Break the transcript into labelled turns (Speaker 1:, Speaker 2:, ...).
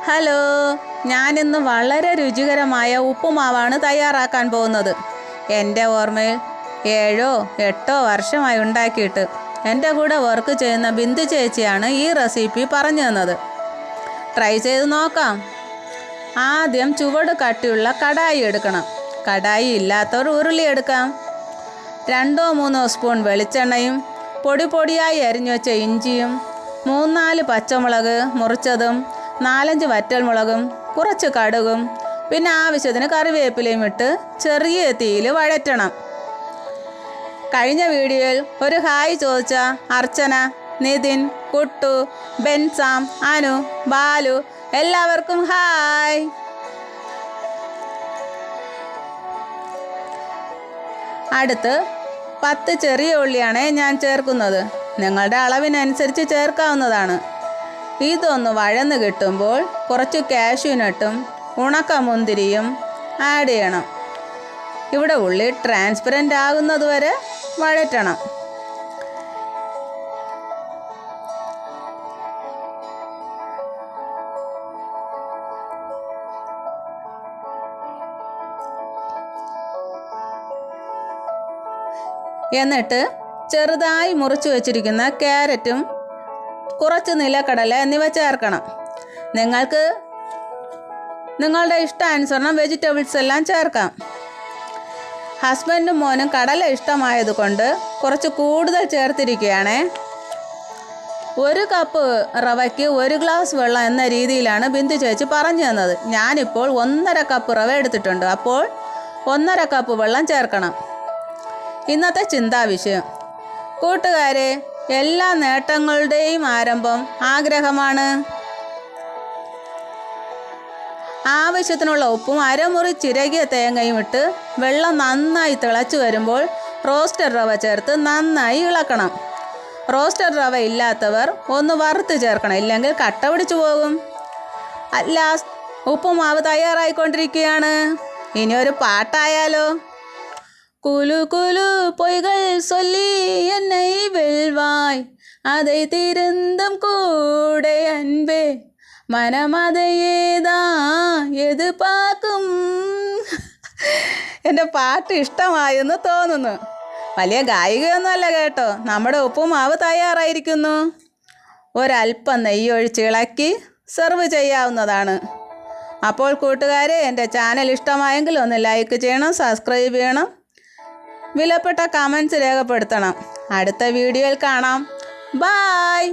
Speaker 1: Hello, ഞാനിന്ന് വളരെ രുചികരമായ ഉപ്പുമാവാണ് തയ്യാറാക്കാൻ പോകുന്നത്. എൻ്റെ ഓർമ്മയിൽ 7-8 വർഷമായി ഉണ്ടാക്കിയിട്ട്. എൻ്റെ കൂടെ വർക്ക് ചെയ്യുന്ന ബിന്ദു ചേച്ചിയാണ് ഈ റെസിപ്പി പറഞ്ഞു തന്നത്. ട്രൈ ചെയ്ത് നോക്കാം. ആദ്യം ചുവട് കട്ടിയുള്ള കടായി എടുക്കണം. കടായി ഇല്ലാത്തവർ ഉരുളി എടുക്കാം. 2-3 സ്പൂൺ വെളിച്ചെണ്ണയും പൊടിയായി അരിഞ്ഞു വെച്ച ഇഞ്ചിയും 3-4 പച്ചമുളക് മുറിച്ചതും 4-5 വറ്റൽമുളകും കുറച്ച് കടുകും പിന്നെ ആവശ്യത്തിന് കറിവേപ്പിലയും ഇട്ട് ചെറിയ തീയിൽ വഴറ്റണം. കഴിഞ്ഞ വീഡിയോയിൽ ഒരു ഹായ് ചോദിച്ച അർച്ചന, നിതിൻ, കുട്ടു, ബെൻസാം, അനു, ബാലു എല്ലാവർക്കും ഹായ്. അടുത്ത് 10 ചെറിയ ഉള്ളിയാണ് ഞാൻ ചേർക്കുന്നത്. നിങ്ങളുടെ അളവിനനുസരിച്ച് ചേർക്കാവുന്നതാണ്. ഇതൊന്ന് വഴന്ന് കിട്ടുമ്പോൾ കുറച്ച് കാഷ്യൂനട്ടും ഉണക്കമുന്തിരിയും ആഡ് ചെയ്യണം. ഇവിടെ ഉള്ളി ട്രാൻസ്പെറൻ്റ് ആകുന്നത് വരെ വഴറ്റണം. എന്നിട്ട് ചെറുതായി മുറിച്ച് വെച്ചിരിക്കുന്ന ക്യാരറ്റും കുറച്ച് നിലക്കടല എന്നിവ ചേർക്കണം. നിങ്ങൾക്ക് നിങ്ങളുടെ ഇഷ്ടാനുസരണം വെജിറ്റബിൾസ് എല്ലാം ചേർക്കാം. ഹസ്ബൻഡും മോനും കടല ഇഷ്ടമായതുകൊണ്ട് കുറച്ച് കൂടുതൽ ചേർത്തിരിക്കുകയാണേ. 1 കപ്പ് റവയ്ക്ക് 1 ഗ്ലാസ് വെള്ളം എന്ന രീതിയിലാണ് ബിന്ദു ചേച്ചി പറഞ്ഞു തന്നത്. ഞാനിപ്പോൾ 1.5 കപ്പ് റവ എടുത്തിട്ടുണ്ട്. അപ്പോൾ 1.5 കപ്പ് വെള്ളം ചേർക്കണം. ഇന്നത്തെ ചിന്താവിഷയം: കൂട്ടുകാരെ, എല്ലാ നേട്ടങ്ങളുടെയും ആരംഭം ആഗ്രഹമാണ്. ആവശ്യത്തിനുള്ള ഉപ്പും അരമുറി ചിരകിയ തേങ്ങയും ഇട്ട് വെള്ളം നന്നായി തിളച്ചു വരുമ്പോൾ റോസ്റ്റഡ് റവ ചേർത്ത് നന്നായി ഇളക്കണം. റോസ്റ്റഡ് റവ ഇല്ലാത്തവർ ഒന്ന് വറുത്ത് ചേർക്കണം, ഇല്ലെങ്കിൽ കട്ട പിടിച്ചു പോകും. ലാസ്റ്റ് ഉപ്പുമാവ് തയ്യാറായിക്കൊണ്ടിരിക്കുകയാണ്. ഇനി ഒരു പാട്ടായാലോ? குலு குலு பொய்கள் சொல்லி என்னை வெல்வாய், அதை திருந்தும் கூட அன்பே മനമതയേதான் എതിർപ്പാക്കും. എൻ്റെ പാട്ട് ഇഷ്ടമായെന്ന് തോന്നുന്നു. വലിയ ഗായികയൊന്നുമല്ല കേട്ടോ. നമ്മുടെ ഉപ്പുമാവ് തയ്യാറായിരിക്കുന്നു. ഒരല്പം നെയ്യൊഴിച്ച് ഇളക്കി സെർവ് ചെയ്യാവുന്നതാണ്. അപ്പോൾ കൂട്ടുകാരെ, എൻ്റെ ചാനൽ ഇഷ്ടമായെങ്കിൽ ഒന്ന് ലൈക്ക് ചെയ്യണം, സബ്സ്ക്രൈബ് ചെയ്യണം, വിലപ്പെട്ട കമൻസ് രേഖപ്പെടുത്തണം. അടുത്ത വീഡിയോയിൽ കാണാം. ബായ്.